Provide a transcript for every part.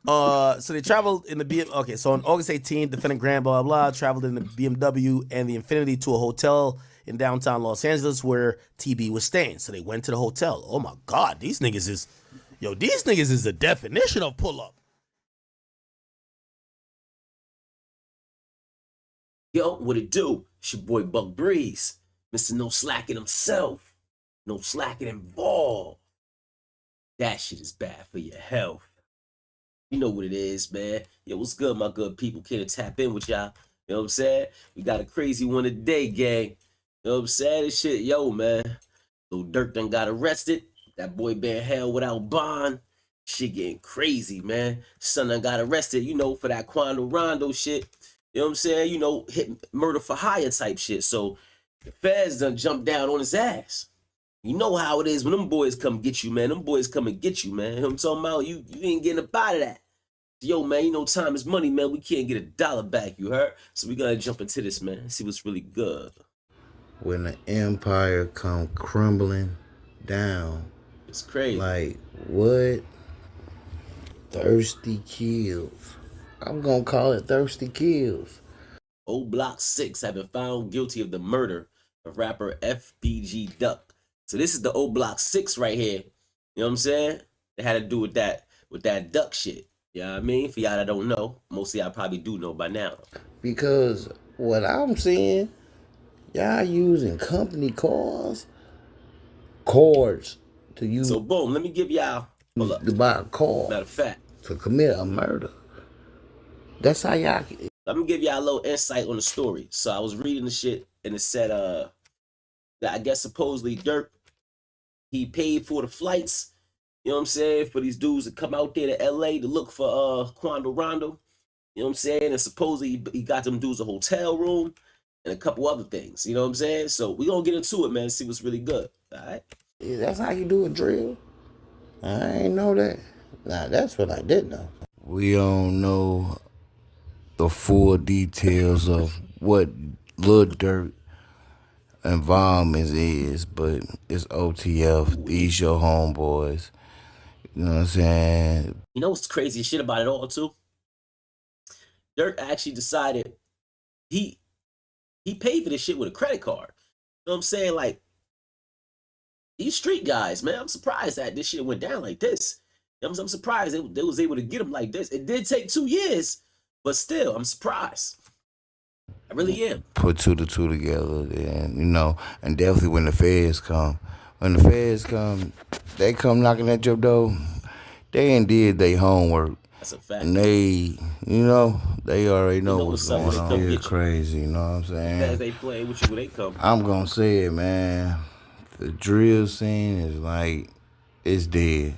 So they traveled in the Okay, so on August 18th, defendant Grant, blah, blah, blah, traveled in the BMW and the Infinity to a hotel in downtown Los Angeles where TB was staying. So they went to the hotel. Oh my God, these niggas is the definition of pull up. Yo, what it do? It's your boy Buck Breeze. Mr. No Slacking himself. No slacking involved. That shit is bad for your health. You know what it is, man. Yo, what's good, my good people? Can't tap in with y'all. You know what I'm saying? We got a crazy one today, gang. You know what I'm saying? This shit, yo, man. Little Durk done got arrested. That boy been held without bond. Shit getting crazy, man. Son done got arrested, you know, for that Quando Rondo shit. You know what I'm saying? You know, hit murder for hire type shit. So the feds done jumped down on his ass. You know how it is when them boys come get you, man. Them boys come and get you, man. You know what I'm talking about? You ain't getting up out of that. Yo, man, you know time is money, man. We can't get $1 back, you heard? So we gotta jump into this, man. See what's really good. When the empire come crumbling down, It's crazy. like what? Thirsty kills. I'm gonna call it thirsty kills. O Block 6 have been found guilty of the murder of rapper FBG Duck. So this is the O Block 6 right here. You know what I'm saying? It had to do with that duck shit. You know what I mean? For y'all that don't know, most of y'all probably do know by now. Because what I'm seeing, y'all using company cars, cards to use So boom, let me give y'all, hold up. to buy a car Matter of fact, to commit a murder. That's how y'all. let me give y'all a little insight on the story. So I was reading the shit and it said that I guess supposedly Durk, he paid for the flights, you know what I'm saying, for these dudes to come out there to LA to look for Quando Rondo. You know what I'm saying? And supposedly he got them dudes a hotel room and a couple other things. You know what I'm saying? So we gonna get into it, man, and see what's really good. All right. That's how you do a drill. I ain't know that. Nah, that's what I did know. We don't know the full details of what Lil Durk involvement is, but it's OTF. These your homeboys. You know what I'm saying? You know what's crazy shit about it all too? Dirk actually decided he he paid for this shit with a credit card. You know what I'm saying? Like these street guys, man. I'm surprised that this shit went down like this. You know, I'm surprised they was able to get him like this. It did take 2 years, but still, I'm surprised. I really am. Put two to two together, and and definitely when the feds come, they come knocking at your door. They ain't did their homework. That's a fact. And they already know what's something going when they on. come It's get you. crazy, you know what I'm As saying? they play with you when they come. I'm gonna say it, man. The drill scene is like it's dead.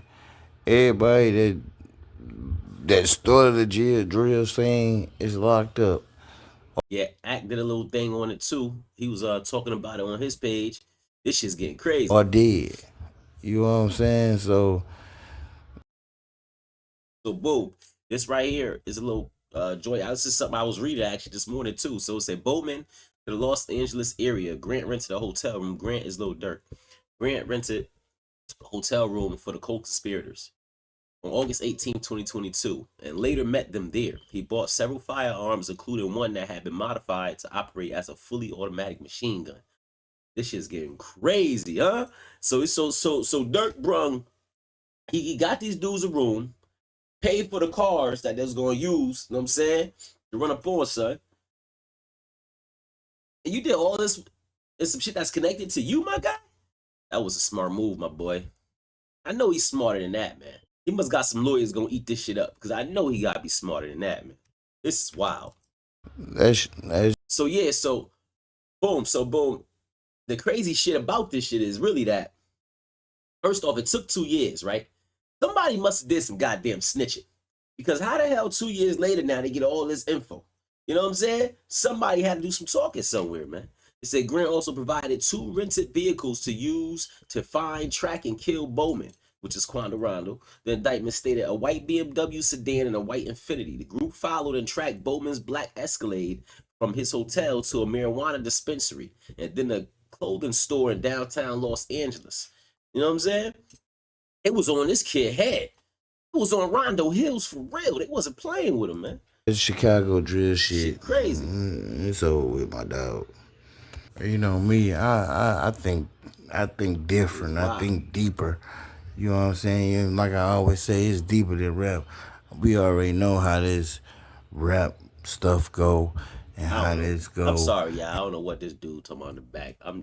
Everybody that started the drill scene is locked up. Yeah, Act did a little thing on it too. He was talking about it on his page. This shit's getting crazy. Or dead. You know what I'm saying? So So boom, this right here is a little joy. This is something I was reading actually this morning too. So it said Bowman to the Los Angeles area. Grant rented a hotel room. Grant is Lil Durk. Grant rented a hotel room for the co-conspirators on August 18, 2022, and later met them there. He bought several firearms, including one that had been modified to operate as a fully automatic machine gun. This shit's getting crazy, huh? So Durk brung, he got these dudes a room, paid for the cars that they was gonna use, you know what I'm saying, to run up on, son. And you did all this and some shit that's connected to you, my guy? That was a smart move, my boy. I know he's smarter than that, man. He must got some lawyers gonna eat this shit up, because I know he gotta be smarter than that, man. This is wild. that's So yeah, so boom. The crazy shit about this shit is really that, first off, it took 2 years, right? Somebody must have did some goddamn snitching. Because how the hell 2 years later now they get all this info? You know what I'm saying? Somebody had to do some talking somewhere, man. It said Grant also provided 2 rented vehicles to use to find, track, and kill Bowman, which is Quando Rondo. The indictment stated a white BMW sedan and a white Infinity. The group followed and tracked Bowman's black Escalade from his hotel to a marijuana dispensary and then a clothing store in downtown Los Angeles. You know what I'm saying? It was on this kid's head. was on Rondo Hills for real. They wasn't playing with him, man. It's Chicago drill shit. Crazy. It's over with, my dog. You know me, I think different. I think deeper. You know what I'm saying? And like I always say, it's deeper than rap. We already know how this rap stuff go and how this go. I'm sorry, y'all. I don't know what this dude talking about in the back. You know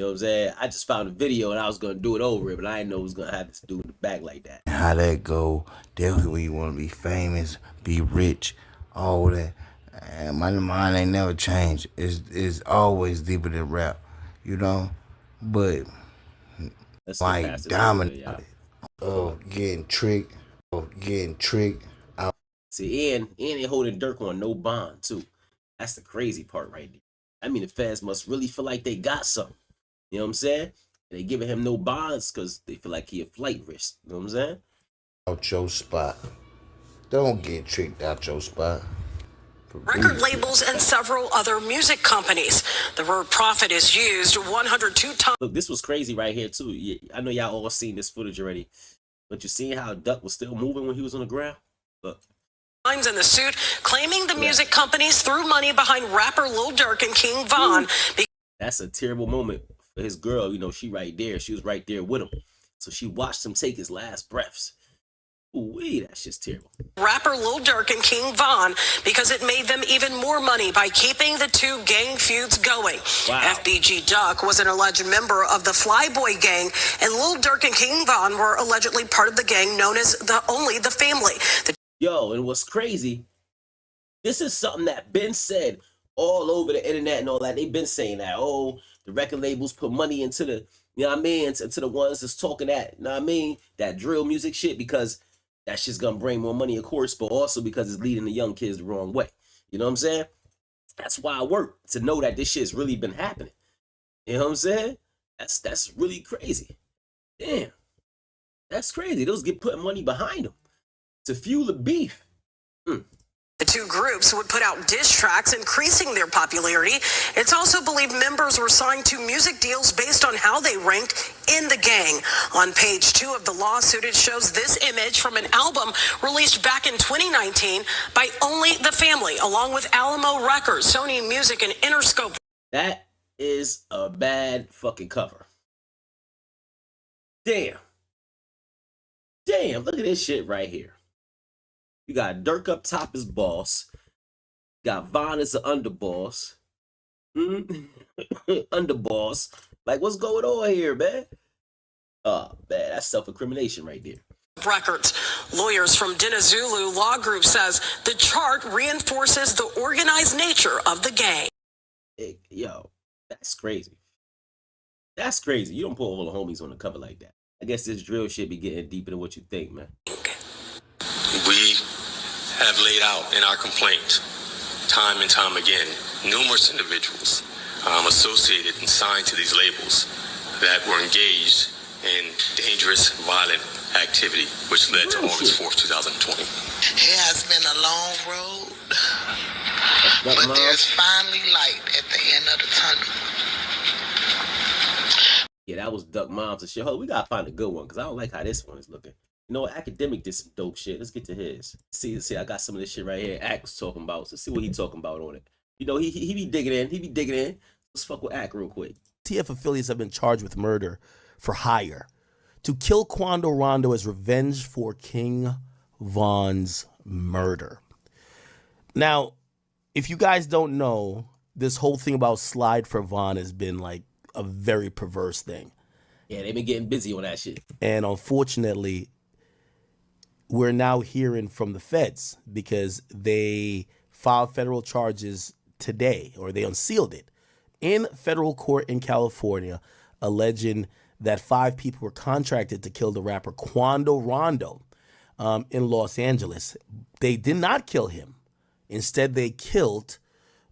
what I'm saying? I just found a video and I was gonna do it over it, but I didn't know it was gonna have this dude in the back like that. How that go? Definitely when you want to be famous, be rich, all that. And my mind ain't never changed. It's always deeper than rap, you know. But like dominant, getting tricked. See, Ian ain't holding Durk on no bond too. That's the crazy part right there. I mean, the fans must really feel like they got something. You know what I'm saying? And they giving him no bonds because they feel like he a flight risk. You know what I'm saying? Out your spot. Don't get tricked out your spot. Record labels and several other music companies. The word profit is used 102 times. Look, this was crazy right here too. I know y'all all seen this footage already, but you seen how Duck was still moving when he was on the ground? Look. In the suit, claiming the music companies threw money behind rapper Lil Durk and King Von. That's a terrible moment for his girl. You know, she right there. She was right there with him. So she watched him take his last breaths. Ooh, that shit's terrible. Rapper Lil Durk and King Von, because it made them even more money by keeping the two gang feuds going. Wow. FBG Duck was an alleged member of the Flyboy gang, and Lil Durk and King Von were allegedly part of the gang known as the Family. Yo, and what's crazy, this is something that been said all over the internet and all that. They've been saying that, the record labels put money into the, you know what I mean, into the ones that's talking that, you know what I mean, that drill music shit, because that shit's gonna bring more money, of course, but also because it's leading the young kids the wrong way. You know what I'm saying? That's why I work, to know that this shit's really been happening. You know what I'm saying? That's really crazy. Damn. That's crazy. Those get putting money behind them to fuel the beef. The two groups would put out diss tracks, increasing their popularity. It's also believed members were signed to music deals based on how they ranked in the gang. On page 2 of the lawsuit, it shows this image from an album released back in 2019 by Only the Family, along with Alamo Records, Sony Music, and Interscope. That is a bad fucking cover. Damn, look at this shit right here. You got Durk up top as boss. You got Von as the underboss. Underboss. Like, what's going on here, man? Oh, man, that's self-incrimination right there. Records. Lawyers from Dinazulu Law Group says the chart reinforces the organized nature of the gang. Yo, that's crazy. That's crazy. You don't put all the homies on the cover like that. I guess this drill shit be getting deeper than what you think, man. We have laid out in our complaint, time and time again, numerous individuals associated and signed to these labels that were engaged in dangerous, violent activity, which led to August 4th, 2020. It has been a long road, but there's finally light at the end of the tunnel. Yeah, that was Duck Moms and shit. Hold on, we gotta find a good one, because I don't like how this one is looking. You know, Academic did some dope shit. Let's get to his. See, I got some of this shit right here. Ack was talking about. So see what he talking about on it. You know, he be digging in. Let's fuck with Ack real quick. TF affiliates have been charged with murder for hire to kill Quando Rondo as revenge for King Von's murder. Now, if you guys don't know, this whole thing about Slide for Von has been like a very perverse thing. Yeah, they've been getting busy on that shit. And unfortunately, we're now hearing from the feds because they filed federal charges today, or they unsealed it in federal court in California, alleging that 5 people were contracted to kill the rapper Quando Rondo in Los Angeles. They did not kill him. Instead, they killed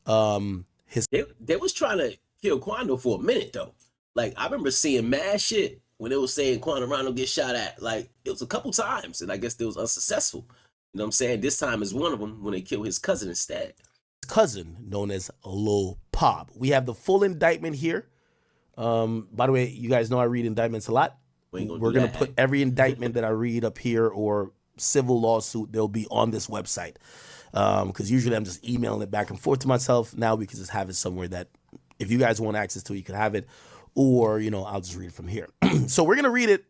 his... They was trying to kill Quando for a minute, though. Like, I remember seeing mad shit when they was saying Quando Rondo get shot at. Like, it was a couple times, and I guess they was unsuccessful. You know what I'm saying? This time is one of them when they killed his cousin instead. His cousin, known as Lil Pop. We have the full indictment here. By the way, you guys know I read indictments a lot. We're going to put every indictment that I read up here, or civil lawsuit, they'll be on this website. Because usually I'm just emailing it back and forth to myself. Now we can just have it somewhere that if you guys want access to it, you can have it. Or, I'll just read it from here. So we're going to read it,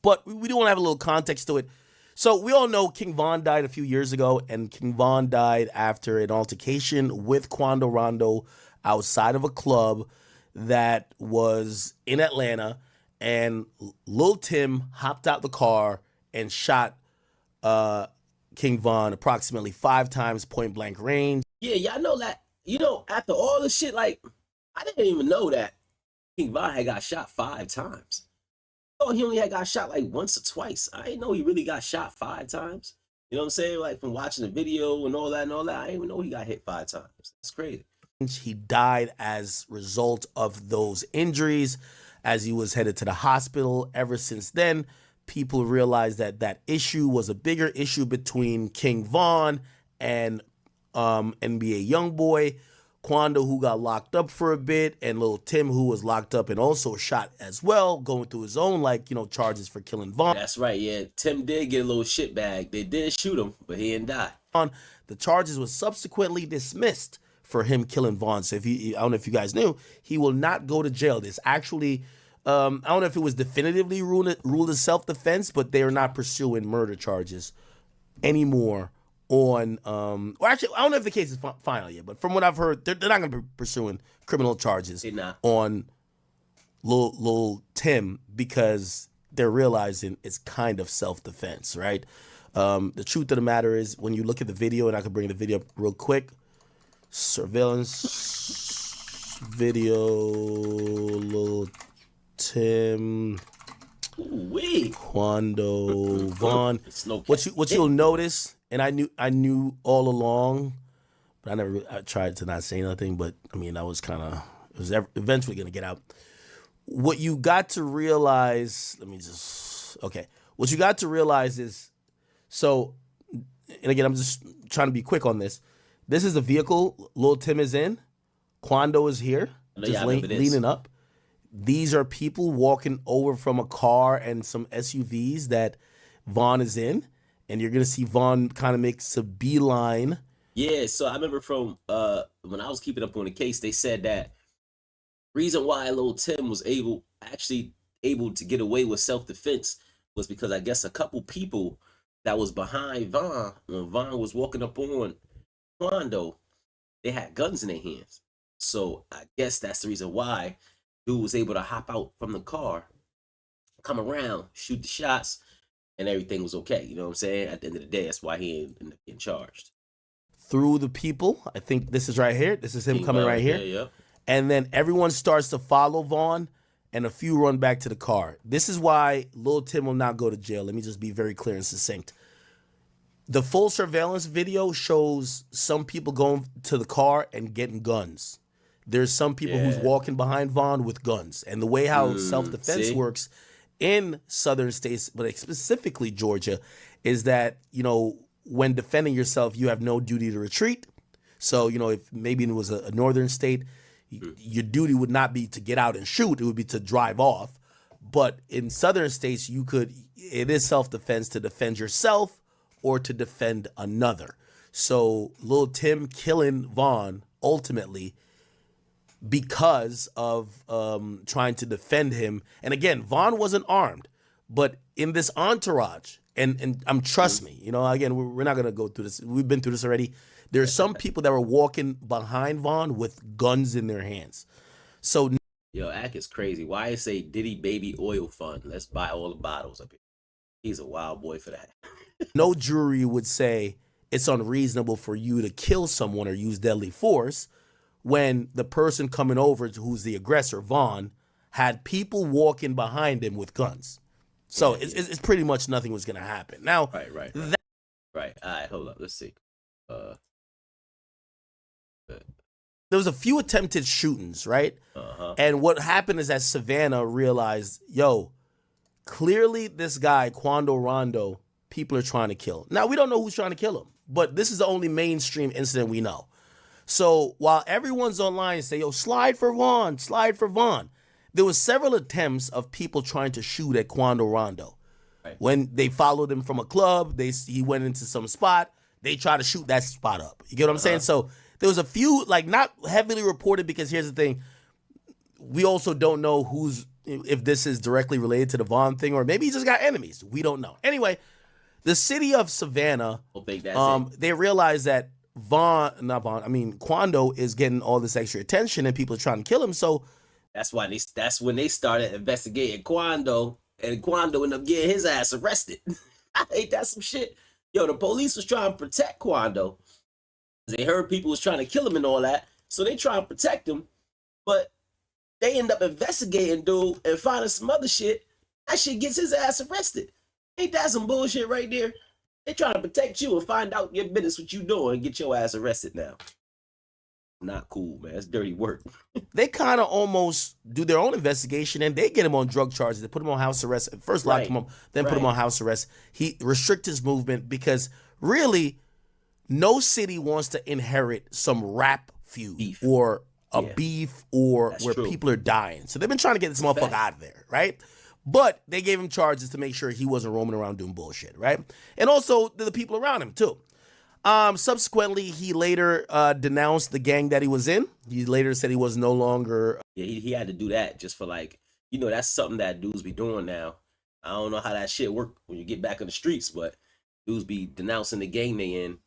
but we do want to have a little context to it. So we all know King Von died a few years ago, and King Von died after an altercation with Quando Rondo outside of a club that was in Atlanta, and Lil Tim hopped out the car and shot King Von approximately 5 times point blank range. Yeah, y'all know that. After all the shit, like, I didn't even know that King Von had got shot 5 times. Oh, he only had got shot like once or twice. I didn't know he really got shot 5 times. You know what I'm saying? Like, from watching the video and all that, I didn't even know he got hit 5 times. That's crazy. He died as a result of those injuries as he was headed to the hospital. Ever since then, people realized that that issue was a bigger issue between King Von and NBA Youngboy, Quando, who got locked up for a bit, and Lil Tim, who was locked up and also shot as well, going through his own, charges for killing Von. That's right, yeah. Tim did get a little shit bag. They did shoot him, but he didn't die. The charges were subsequently dismissed for him killing Von. So I don't know if you guys knew, he will not go to jail. This actually, I don't know if it was definitively ruled as self-defense, but they are not pursuing murder charges anymore on, or actually, I don't know if the case is final yet, but from what I've heard, they're not going to be pursuing criminal charges on Lil Tim because they're realizing it's kind of self-defense, right? The truth of the matter is, when you look at the video, and I can bring the video up real quick, surveillance video, Lil Tim, Quando, Von. What you'll notice, and I knew all along, but I tried to not say nothing, but I mean, it was eventually going to get out. What you got to realize, what you got to realize is, so, and again, I'm just trying to be quick on this. This is the vehicle Lil Tim is in. Quando is here, just leaning up. These are people walking over from a car and some SUVs that Von is in. And you're going to see Von kind of makes a beeline. Yeah, so I remember from when I was keeping up on the case, they said that reason why Lil Tim was able to get away with self-defense was because I guess a couple people that was behind Von, when Von was walking up on Quando, they had guns in their hands. So I guess that's the reason why dude was able to hop out from the car, come around, shoot the shots, and everything was okay. You know what I'm saying? At the end of the day, that's why he ended up getting charged. Through the people, I think this is right here. This is him coming right here. Yeah. And then everyone starts to follow Von, and a few run back to the car. This is why Lil Tim will not go to jail. Let me just be very clear and succinct. The full surveillance video shows some people going to the car and getting guns. There's some people who's walking behind Von with guns. And the way how self-defense works in southern states, but specifically Georgia, is that, when defending yourself, you have no duty to retreat. So, if maybe it was a northern state, your duty would not be to get out and shoot. It would be to drive off. But in southern states, it is self-defense to defend yourself or to defend another. So Lil Tim killing Von ultimately because of trying to defend him. And again, Von wasn't armed, but in this entourage, and trust me, again, we're not going to go through this. We've been through this already. There's some people that were walking behind Von with guns in their hands. So, yo, Ack is crazy. Why is say Diddy Baby Oil Fund? Let's buy all the bottles up here. He's a wild boy for that. No jury would say it's unreasonable for you to kill someone or use deadly force when the person coming over, who's the aggressor, Von, had people walking behind him with guns. So it's pretty much nothing was going to happen. Now, Right. All right, hold up. Let's see. There was a few attempted shootings, right? Uh-huh. And what happened is that Savannah realized, clearly this guy, Quando Rondo, people are trying to kill. Now, we don't know who's trying to kill him, but this is the only mainstream incident we know. So while everyone's online say, slide for Von, there was several attempts of people trying to shoot at Quando Rondo. Right. When they followed him from a club, he went into some spot. They tried to shoot that spot up. You get what I'm saying? So there was a few, like, not heavily reported, because here's the thing. We also don't know if this is directly related to the Vaughn thing, or maybe he just got enemies. We don't know. Anyway, the city of Savannah, they realized that Quando is getting all this extra attention and people are trying to kill him. So that's when they started investigating Quando, and Quando ended up getting his ass arrested. Ain't that some shit? Yo, the police was trying to protect Quando. They heard people was trying to kill him and all that, so they try to protect him, but they end up investigating dude and finding some other shit. That shit gets his ass arrested. Ain't that some bullshit right there? They trying to protect you and find out your business, what you doing, and get your ass arrested now. Not cool, man. It's dirty work. They kind of almost do their own investigation, and they get him on drug charges. They put him on house arrest. First lock him up, then put him on house arrest. He restrict his movement because really, no city wants to inherit some rap feud or a beef or where people are dying. So they've been trying to get this motherfucker out of there, right? But they gave him charges to make sure he wasn't roaming around doing bullshit, right? And also the people around him too. Subsequently, he later denounced the gang that he was in. He later said he was no longer. Yeah, he had to do that just for, like, that's something that dudes be doing now. I don't know how that shit work when you get back on the streets, but dudes be denouncing the gang they in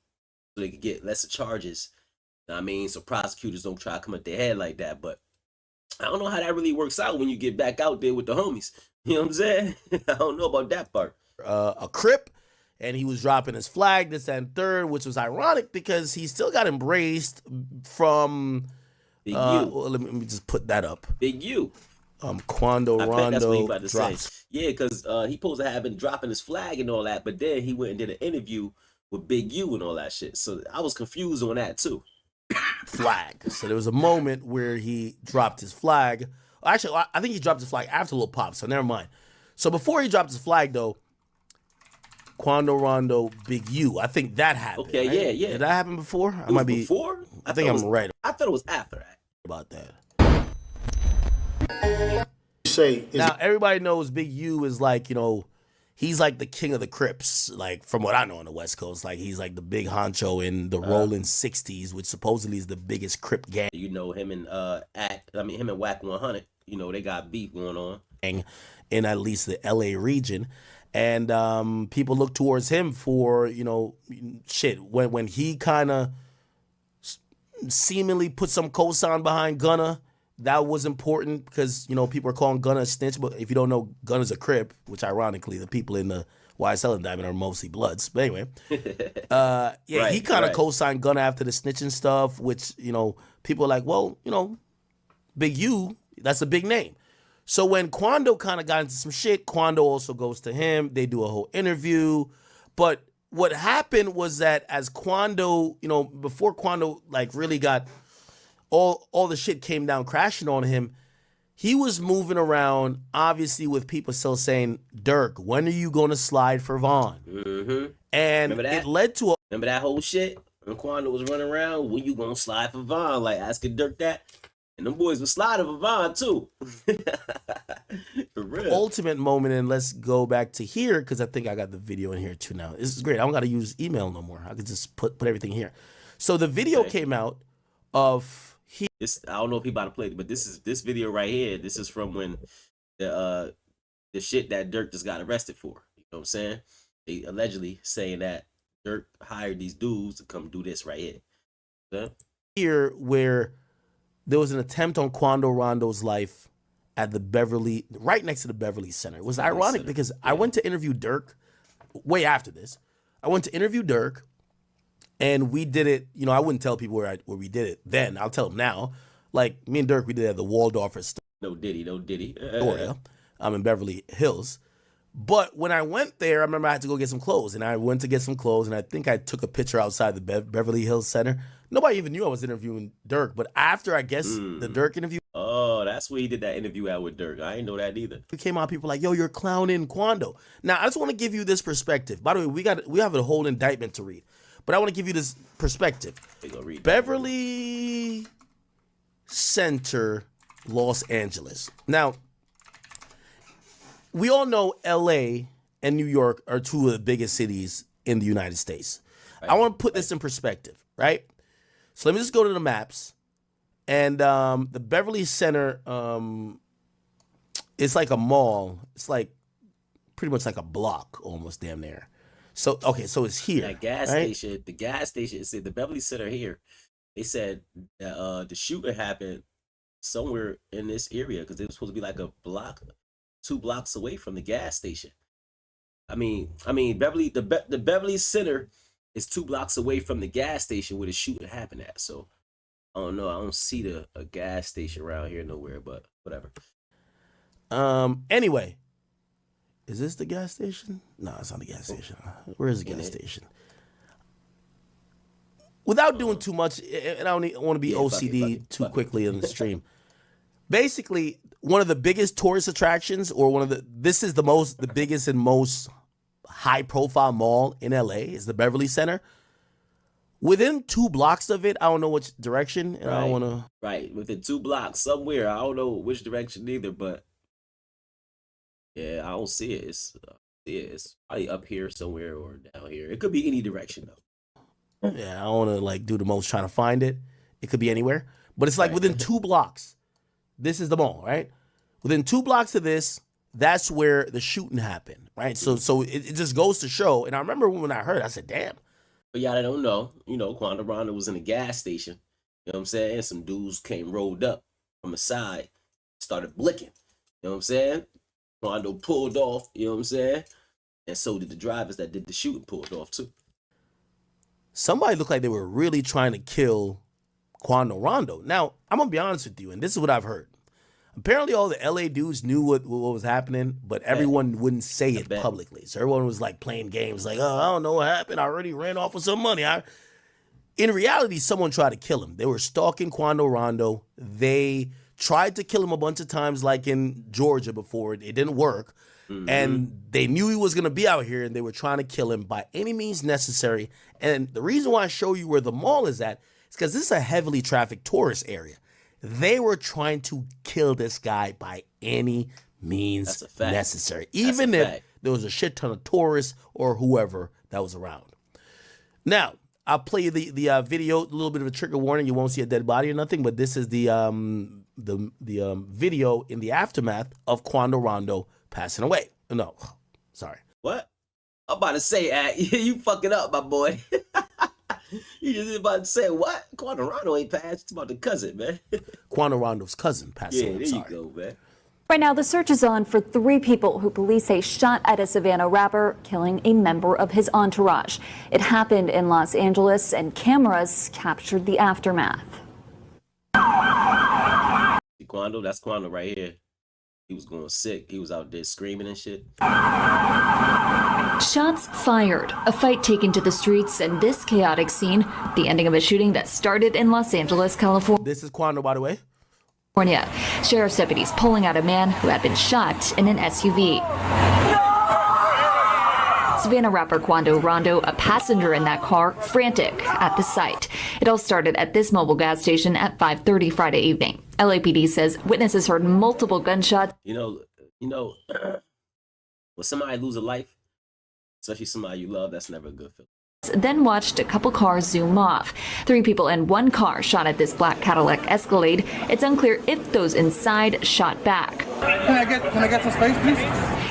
so they could get lesser charges. You know what I mean? So prosecutors don't try to come at their head like that. But I don't know how that really works out when you get back out there with the homies. You know what I'm saying? I don't know about that part. A Crip. And he was dropping his flag, this and third, which was ironic because he still got embraced from. Big U. Let me just put that up. Big U. Quando Rondo that's what he about to drops. say. Yeah, because he supposed to have been dropping his flag and all that, but then he went and did an interview with Big U and all that shit. So I was confused on that too. Flag. So there was a moment where he dropped his flag. Actually, I think he dropped his flag after Lil Pop, so never mind. So before he dropped his flag, though, Quando Rondo, Big U. I think that happened. Okay, right? yeah. Did that happen before? I might be before. I think I'm right I thought it was after that. About that. Now everybody knows Big U is like, he's like the king of the Crips. Like from what I know on the West Coast, like he's like the big honcho in the Rolling 60s, which supposedly is the biggest Crip gang. Him and him and Whack 100. They got beef going on in at least the LA region. And people look towards him for, shit. When he kind of seemingly put some cosign behind Gunna, that was important because, people are calling Gunna a snitch. But if you don't know, Gunna's a Crip, which ironically, the people in the YSL indictment are mostly Bloods. But anyway, he kind of co-signed Gunna after the snitching stuff, which, people are like, well, Big U, that's a big name. So when Quando kind of got into some shit, Quando also goes to him. They do a whole interview. But what happened was that as Quando, before Quando like really got all the shit came down crashing on him, he was moving around, obviously with people still saying, Durk, when are you going to slide for Vaughn? Mm-hmm. And it led to Remember that whole shit? When Quando was running around, when you going to slide for Vaughn? Like asking Durk that. And them boys were sliding for Vaughn, too. For real. Ultimate moment, and let's go back to here, because I think I got the video in here, too, now. This is great. I don't got to use email no more. I could just put everything here. So the video came out of... I don't know if he about to play it, but this video right here, this is from when the shit that Durk just got arrested for. You know what I'm saying? They allegedly saying that Durk hired these dudes to come do this right here. Yeah? Here, where... there was an attempt on Quando Rondo's life at the Beverly, right next to the Beverly Center. It was ironic because I went to interview Durk way after this. I went to interview Durk, and we did it. I wouldn't tell people where we did it then. I'll tell them now. Like me and Durk, we did it at the Waldorf Astoria. No diddy. I'm in Beverly Hills. But when I went there, I remember I had to go get some clothes, and I went to get some clothes, and I think I took a picture outside the Beverly Hills Center. Nobody even knew I was interviewing Durk, but after, I guess, the Durk interview. Oh, that's where he did that interview out with Durk. I didn't know that either. It came out, people like, yo, you're clowning Quando. Now, I just want to give you this perspective. By the way, we have a whole indictment to read, but I want to give you this perspective. Read Beverly Center, Los Angeles. Now, we all know LA and New York are two of the biggest cities in the United States. Right. I want to put this in perspective, right? So let me just go to the maps. And the Beverly Center, it's like a mall. It's like pretty much like a block, almost damn near. So, okay, so it's here. That gas station, the gas station, said the Beverly Center here. They said the shooting happened somewhere in this area because it was supposed to be like a block, 2 blocks away from the gas station. I mean, Beverly, the Beverly Center is 2 blocks away from the gas station where the shooting happened at. So I don't know. I don't see a gas station around here nowhere, but whatever. Anyway, is this the gas station? No, it's not the gas station. Where is the gas station? Without doing too much, and I don't want to be OCD too quickly in the stream. Basically, one of the biggest tourist attractions, or this is the biggest and most high-profile mall in LA is the Beverly Center. Within 2 blocks of it, I don't know which direction, and I don't want to. Right, within 2 blocks somewhere, I don't know which direction either, but yeah, I don't see it. It's probably up here somewhere or down here. It could be any direction though. Yeah, I don't want to like do the most trying to find it. It could be anywhere, but it's like within 2 blocks. This is the mall, right? Within 2 blocks of this, that's where the shooting happened, right? So it just goes to show. And I remember when I heard it, I said, "Damn." But y'all don't know, Quando Rondo was in a gas station. You know what I'm saying? And some dudes rolled up from the side, started blicking. You know what I'm saying? Quando pulled off. You know what I'm saying? And so did the drivers that did the shooting pulled off too. Somebody looked like they were really trying to kill Quando Rondo. Now, I'm going to be honest with you, and this is what I've heard. Apparently, all the LA dudes knew what was happening, but everyone wouldn't say it publicly. So everyone was like playing games like, oh, I don't know what happened. I already ran off with some money. In reality, someone tried to kill him. They were stalking Quando Rondo. They tried to kill him a bunch of times, like in Georgia before. It didn't work. Mm-hmm. And they knew he was going to be out here, and they were trying to kill him by any means necessary. And the reason why I show you where the mall is at is because this is a heavily trafficked tourist area. They were trying to kill this guy by any means necessary, even if there was a shit ton of tourists or whoever that was around. Now, I'll play you the video, a little bit of a trigger warning. You won't see a dead body or nothing, but this is the video in the aftermath of Quando Rondo passing away. No, sorry. What? I'm about to say, you fucking up, my boy. You just about to say, what? Quando Rondo ain't passed. It's about the cousin, man. Quando Rondo's cousin passed away. Yeah, there you go, man. Right now, the search is on for 3 people who police say shot at a Savannah rapper, killing a member of his entourage. It happened in Los Angeles, and cameras captured the aftermath. Quando, that's Quando right here. He was going sick. He was out there screaming and shit. Shots fired, a fight taken to the streets, and this chaotic scene, the ending of a shooting that started in Los Angeles, California. This is Quando, by the way. Sheriff's deputies pulling out a man who had been shot in an SUV. Savannah rapper Quando Rondo, a passenger in that car, frantic at the sight. It all started at this mobile gas station at 5:30 Friday evening. LAPD says witnesses heard multiple gunshots. You know, when somebody lose a life, especially somebody you love, that's never a good feeling. Then watched a couple cars zoom off. 3 people in one car shot at this black Cadillac Escalade. It's unclear if those inside shot back. Can I get some space, please?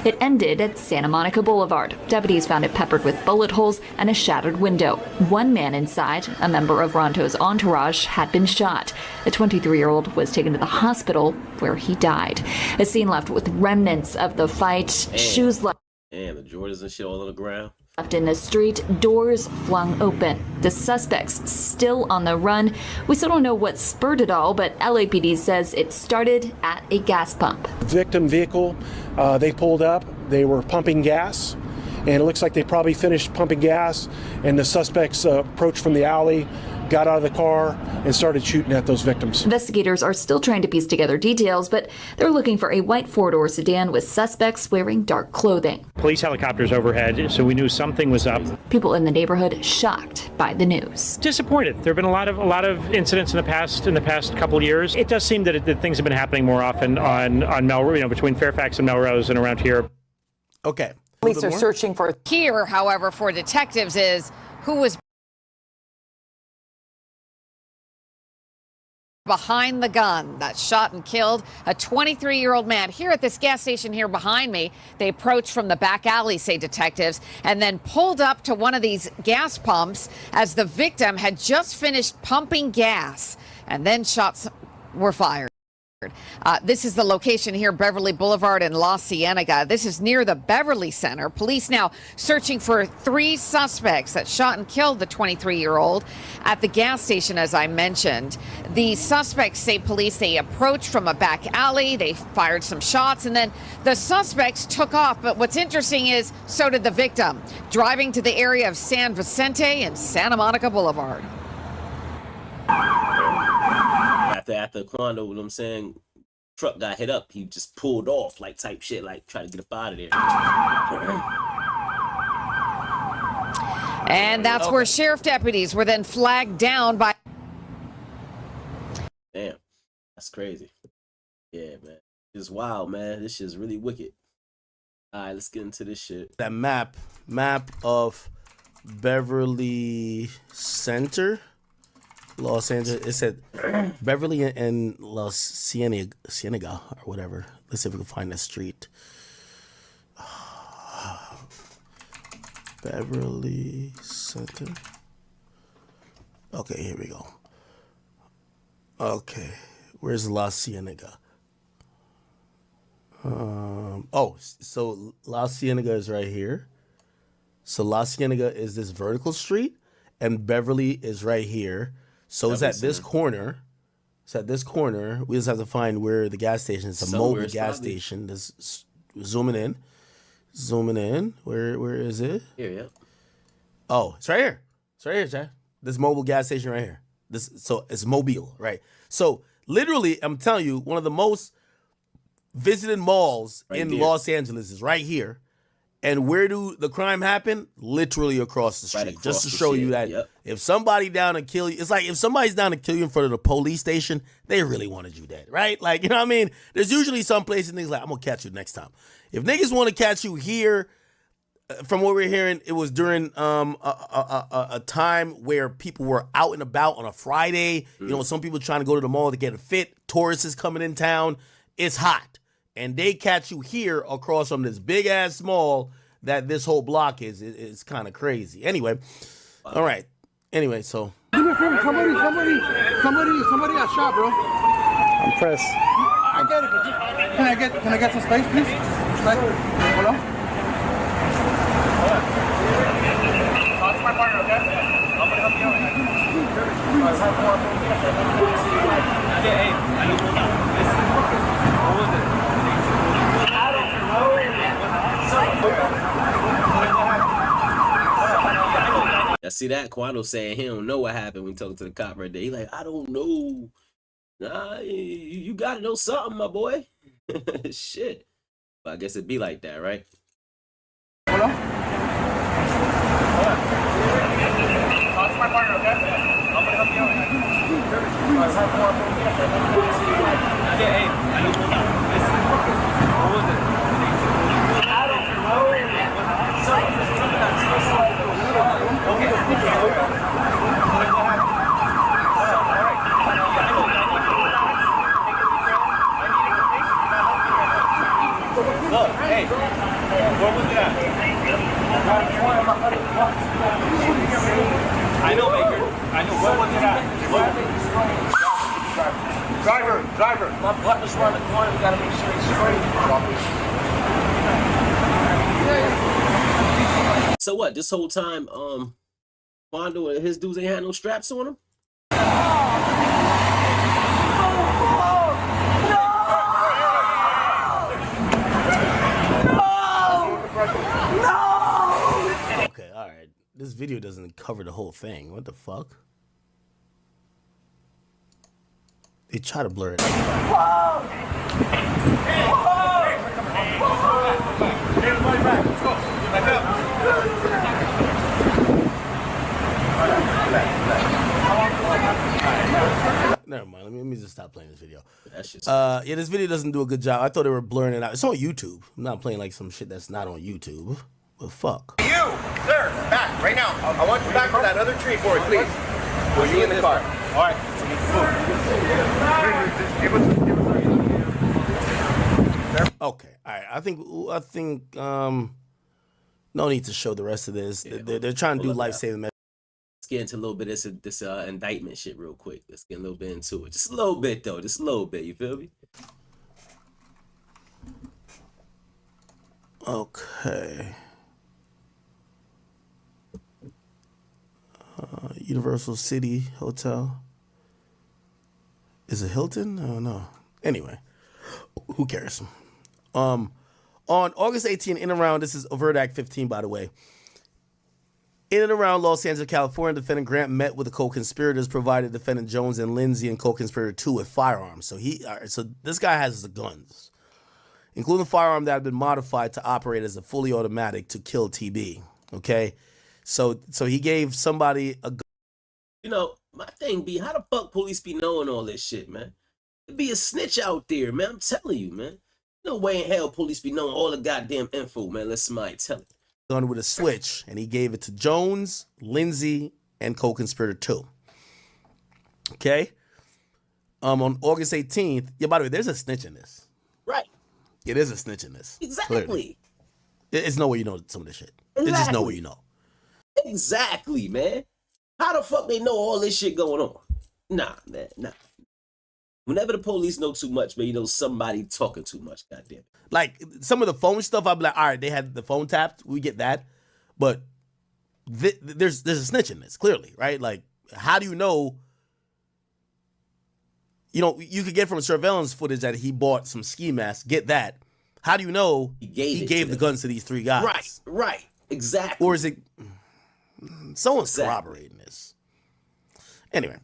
It ended at Santa Monica Boulevard. Deputies found it peppered with bullet holes and a shattered window. One man inside, a member of Rondo's entourage, had been shot. The 23-year-old was taken to the hospital where he died. A scene left with remnants of the fight, shoes left. And the Jordans and shit all on the ground. Left in the street, doors flung open. The suspects still on the run. We still don't know what spurred it all, but LAPD says it started at a gas pump. Victim vehicle, they pulled up, they were pumping gas, and it looks like they probably finished pumping gas, and the suspects approached from the alley, got out of the car, and started shooting at those victims. Investigators are still trying to piece together details, but they're looking for a white 4-door sedan with suspects wearing dark clothing. Police helicopters overhead, so we knew something was up. People in the neighborhood shocked by the news. Disappointed. There have been a lot of incidents in the past couple of years. It does seem that things have been happening more often on Melrose, between Fairfax and Melrose and around here. Okay. Police are searching for. Here, however, for detectives is who was behind the gun that shot and killed a 23-year-old man here at this gas station here behind me. They approached from the back alley, say detectives, and then pulled up to one of these gas pumps as the victim had just finished pumping gas, and then shots were fired. This is the location here, Beverly Boulevard in La Cienega. This is near the Beverly Center. Police now searching for 3 suspects that shot and killed the 23-year-old at the gas station, as I mentioned. The suspects, say police, they approached from a back alley. They fired some shots, and then the suspects took off. But what's interesting is so did the victim, driving to the area of San Vicente and Santa Monica Boulevard. After Quando, you know what I'm saying, truck got hit up, he just pulled off, like type shit, like try to get up out of there. And that's where sheriff deputies were then flagged down by. Damn, that's crazy. Yeah, man, it's wild, man. This shit's really wicked. All right, let's get into this shit. That map of Beverly Center, Los Angeles. It said Beverly and Los Cienega or whatever. Let's see if we can find that street. Beverly Center. Okay, here we go. Okay, where's La Cienega? So La Cienega is right here. So La Cienega is this vertical street, and Beverly is right here. So it's at this corner. It's at this corner. We just have to find where the gas station is. It's a mobile gas station. This zooming in. Where is it? Here, yeah. Oh, it's right here. It's right here, Chad. This mobile gas station right here. So it's Mobile, right? So literally, I'm telling you, one of the most visited malls in Los Angeles is right here. And where do the crime happen? Literally across the street. Just to show you that if somebody down to kill you, it's like if somebody's down to kill you in front of the police station, they really wanted you dead, right? Like, you know what I mean? There's usually some places niggas like, I'm going to catch you next time. If niggas want to catch you here, from what we're hearing, it was during a time where people were out and about on a Friday. You know, some people trying to go to the mall to get a fit. Tourists is coming in town. It's hot. And they catch you here across from this big ass mall that this whole block is. It's kind of crazy. Anyway, all right. Anyway, so Do me a favor, somebody got shot, bro. I'm pressed. I get it, but can I get some space, please? Just like, hold on. Talk to my partner, okay? I'm gonna help you out. Hey, what was it? I see that Quando saying he don't know what happened when talking to the cop right there. He like, I don't know. Nah, you gotta know something, my boy. Shit. But I guess it'd be like that, right? Hold on. Talk to my partner, okay? I'm gonna help you out. Hey, what was it? I don't know. Look, hey, what was that? I know, Baker. I know. What was it at? Driver. My partner's around the corner. We gotta make sure he's straight. So what? This whole time, Quando and his dudes ain't had no straps on them? okay, all right. This video doesn't cover the whole thing. What the fuck? They try to blur it out. Everybody back. Let's go. Back up. Never mind. Let me just stop playing this video. That's just this video doesn't do a good job. I thought they were blurring it out. It's on YouTube. I'm not playing like some shit that's not on YouTube. Well, fuck. You, sir, back right now. I want you back on that other tree for it, please. We'll be in the car. All right. Okay. All right. I think no need to show the rest of this. They're trying to do life-saving measures. Let's get into a little bit of this indictment shit real quick. Let's get a little bit into it. Just a little bit, though. Just a little bit. You feel me? Okay. Universal City Hotel. Is it Hilton? Oh, no. Anyway, who cares? On August 18, in and around, this is Overt Act 15, by the way. In and around Los Angeles, California, defendant Grant met with the co-conspirators, provided defendant Jones and Lindsay and co-conspirator 2 with firearms. So this guy has the guns, including a firearm that had been modified to operate as a fully automatic to kill TB. Okay, so he gave somebody a gun. You know, my thing be, how the fuck police be knowing all this shit, man? It be a snitch out there, man. I'm telling you, man. No way in hell police be knowing all the goddamn info, man. Let somebody tell it. Gun with a switch, and he gave it to Jones, Lindsay, and co-conspirator 2. Okay? On August 18th, yeah, by the way, there's a snitch in this. Right. Yeah, there's a snitch in this. Exactly. Clearly. It's no way you know some of this shit. Exactly. It's just no way you know. Exactly, man. How the fuck they know all this shit going on? Nah, man, nah. Whenever the police know too much, man, you know somebody talking too much, goddamn. Like, some of the phone stuff, I'll be like, all right, they had the phone tapped. We get that. But there's a snitch in this, clearly, right? Like, how do you know? You know, you could get from surveillance footage that he bought some ski masks. Get that. How do you know he gave the guns to these 3 guys? Right, exactly. Or is it someone's corroborating this? Anyway.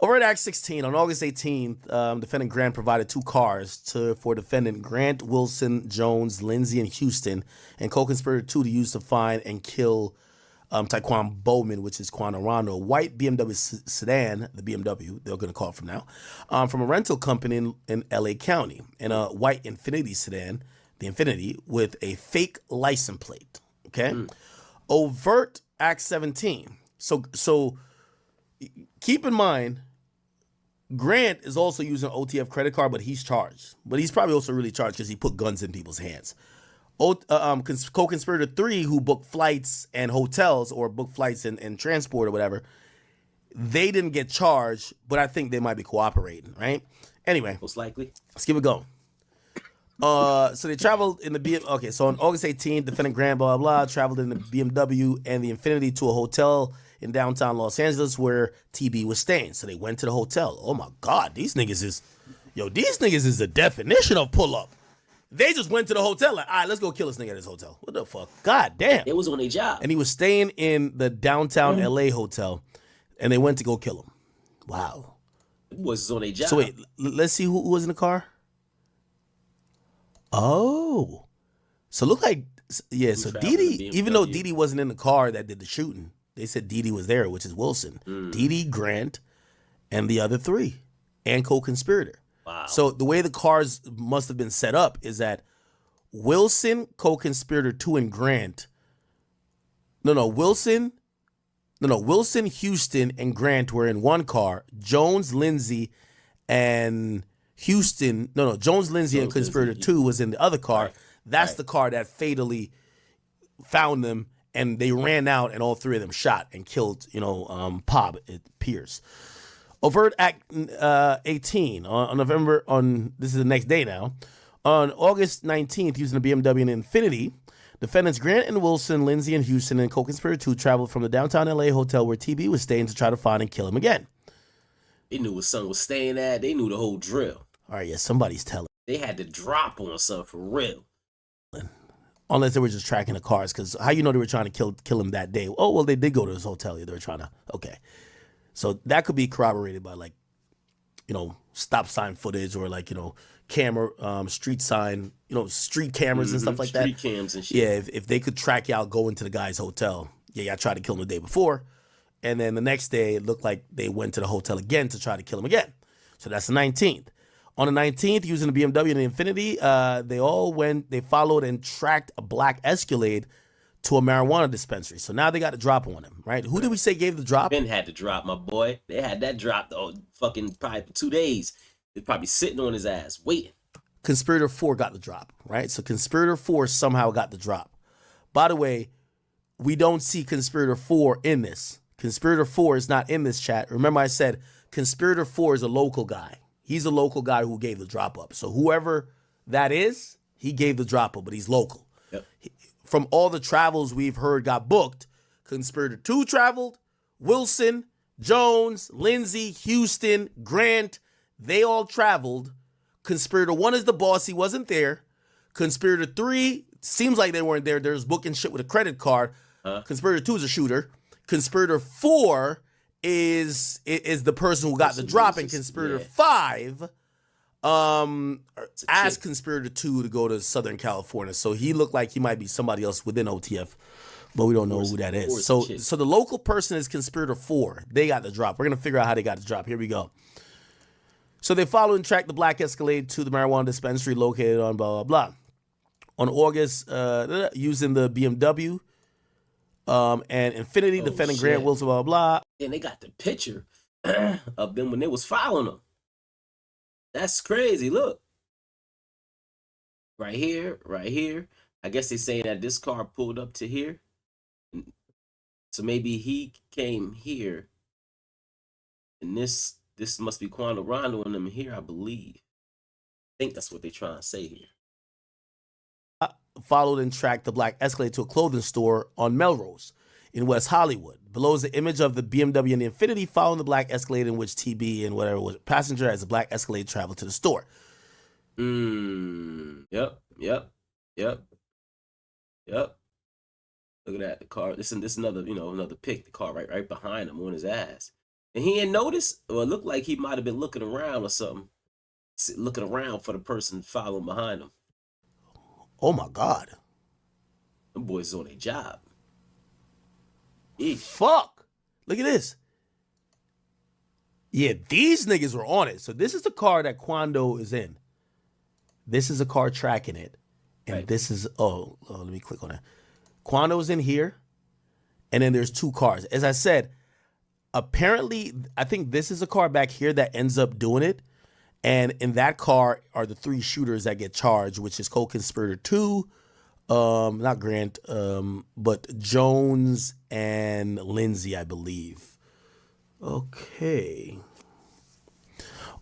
Overt Act 16, on August 18th, defendant Grant provided 2 cars for defendant Grant, Wilson, Jones, Lindsay, and Houston, and co-conspirator 2 to use to find and kill Taekwon Bowman, which is Quan Arano, a white BMW sedan, the BMW, they're going to call it from now, from a rental company in LA County, and a white Infiniti sedan, the Infiniti, with a fake license plate. Okay? Overt Act 17. So keep in mind, Grant is also using an OTF credit card, but he's charged. But he's probably also really charged because he put guns in people's hands. Co-conspirator 3, who booked flights and hotels, or booked flights and transport or whatever, they didn't get charged, but I think they might be cooperating, right? Anyway. Most likely. Let's keep it going. So they traveled in the BMW. So on August 18th, defendant Grant, blah, blah, traveled in the BMW and the Infiniti to a hotel in downtown Los Angeles where TB was staying. So they went to the hotel. Oh my God, these niggas is the definition of pull up. They just went to the hotel like, all right, let's go kill this nigga at this hotel. What the fuck? God damn. It was on their job. And he was staying in the downtown LA hotel, and they went to go kill him. Wow. It was on their job. So wait, let's see who was in the car. Oh. So look like, yeah, so Didi, even though Didi wasn't in the car that did the shooting, they said Didi was there, which is Wilson. Didi, Grant, and the other 3, and co-conspirator. Wow. So the way the cars must have been set up is that Wilson, co-conspirator 2, and Grant. Wilson, Houston, and Grant were in one car. Jones, Lindsay, and Houston. Jones, Lindsay, and conspirator 2 was in the other car. Right. That's the car that fatally found them. And they ran out, and all 3 of them shot and killed, Pob, it appears. Overt Act 18 this is the next day now. On August 19th, using a BMW and Infiniti, defendants Grant and Wilson, Lindsay, and Houston, and co-conspirator 2 traveled from the downtown LA hotel where TB was staying to try to find and kill him again. They knew where son was staying at. They knew the whole drill. All right, yeah, somebody's telling. They had to drop on son for real. Unless they were just tracking the cars, because how you know they were trying to kill him that day? Oh, well, they did go to his hotel. They were trying to, okay. So that could be corroborated by, like, stop sign footage or, like, camera, street sign, street cameras and stuff like that. Street cams and shit. Yeah, if they could track y'all going to the guy's hotel. Yeah, I tried to kill him the day before. And then the next day, it looked like they went to the hotel again to try to kill him again. So that's the 19th. On the 19th, using the BMW and the Infiniti, they followed and tracked a black Escalade to a marijuana dispensary. So now they got the drop on him, right? Who did we say gave the drop? Ben had to drop, my boy. They had that drop fucking probably for 2 days. They're probably sitting on his ass, waiting. Conspirator 4 got the drop, right? So Conspirator 4 somehow got the drop. By the way, we don't see Conspirator 4 in this. Conspirator 4 is not in this chat. Remember I said Conspirator 4 is a local guy. He's a local guy who gave the drop up. So whoever that is, he gave the drop up, but he's local. Yep. From all the travels we've heard got booked, Conspirator 2 traveled, Wilson, Jones, Lindsay, Houston, Grant, they all traveled. Conspirator 1 is the boss. He wasn't there. Conspirator 3, seems like they weren't there. There's booking shit with a credit card. Conspirator 2 is a shooter. Conspirator 4 is the person who got the drop. And Conspirator 5 asked Conspirator 2 to go to Southern California. So he looked like he might be somebody else within OTF, but we don't know who that is. So the local person is Conspirator 4. They got the drop. We're going to figure out how they got the drop. Here we go. So they followed and tracked the black Escalade to the marijuana dispensary located on blah, blah, blah. On August, using the BMW and Infiniti, defending Grant Wilson, blah, blah, blah. And they got the picture of them when they was following them. That's crazy. Look. Right here, right here. I guess they're saying that this car pulled up to here. So maybe he came here. And this must be Quando Rondo and them here, I believe. I think that's what they're trying to say here. Followed and tracked the black Escalade to a clothing store on Melrose in West Hollywood. Below is the image of the BMW and the Infiniti following the black Escalade in which TB and whatever was passenger as the black Escalade traveled to the store. Yep. Look at that, the car. This another, another pic. The car right behind him on his ass, and he ain't noticed. Well, it looked like he might have been looking around or something, looking around for the person following behind him. Oh my God. Them boys on their job. Fuck. Look at this. Yeah, these niggas were on it. So this is the car that Quando is in. This is a car tracking it. And this is, let me click on that. Quando's in here. And then there's 2 cars. As I said, apparently, I think this is a car back here that ends up doing it. And in that car are the 3 shooters that get charged, which is co-conspirator 2, not Grant, but Jones and Lindsay, I believe. Okay.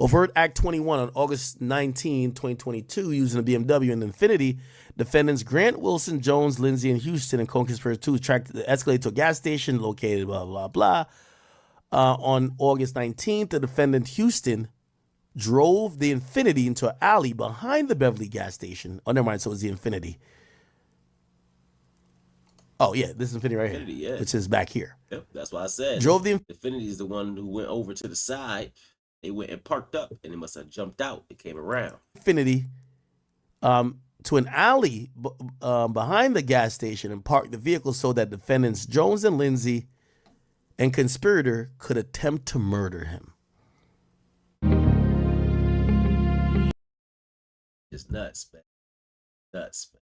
Overt Act 21 on August 19, 2022, using a BMW and Infiniti, defendants Grant, Wilson, Jones, Lindsay, and Houston and co-conspirator 2 tracked the Escalade to a gas station located blah, blah, blah. On August 19th, the defendant Houston drove the Infiniti into an alley behind the Beverly gas station. Oh, never mind. So it was the Infiniti. Oh, yeah. This is Infiniti right here. Yeah. Which is back here. Yep, that's why I said. Drove the Infiniti is the one who went over to the side. They went and parked up, and they must have jumped out. It came around. Infiniti to an alley behind the gas station and parked the vehicle so that defendants Jones and Lindsay and conspirator could attempt to murder him. It's nuts, man. Nuts, man.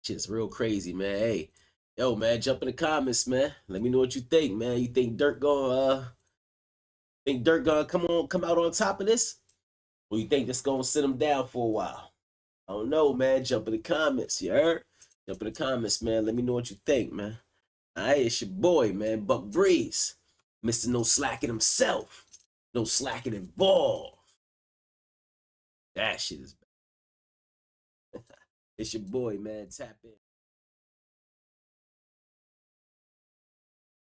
Shit's real crazy, man. Hey, yo, man, jump in the comments, man. Let me know what you think, man. You think Durk gonna come out on top of this? Or you think this gonna sit him down for a while? I don't know, man. Jump in the comments, you heard? Jump in the comments, man. Let me know what you think, man. All right, it's your boy, man, Buck Breeze. Mr. No Slacking himself. No slacking involved. That shit is bad. It's your boy, man. Tap in.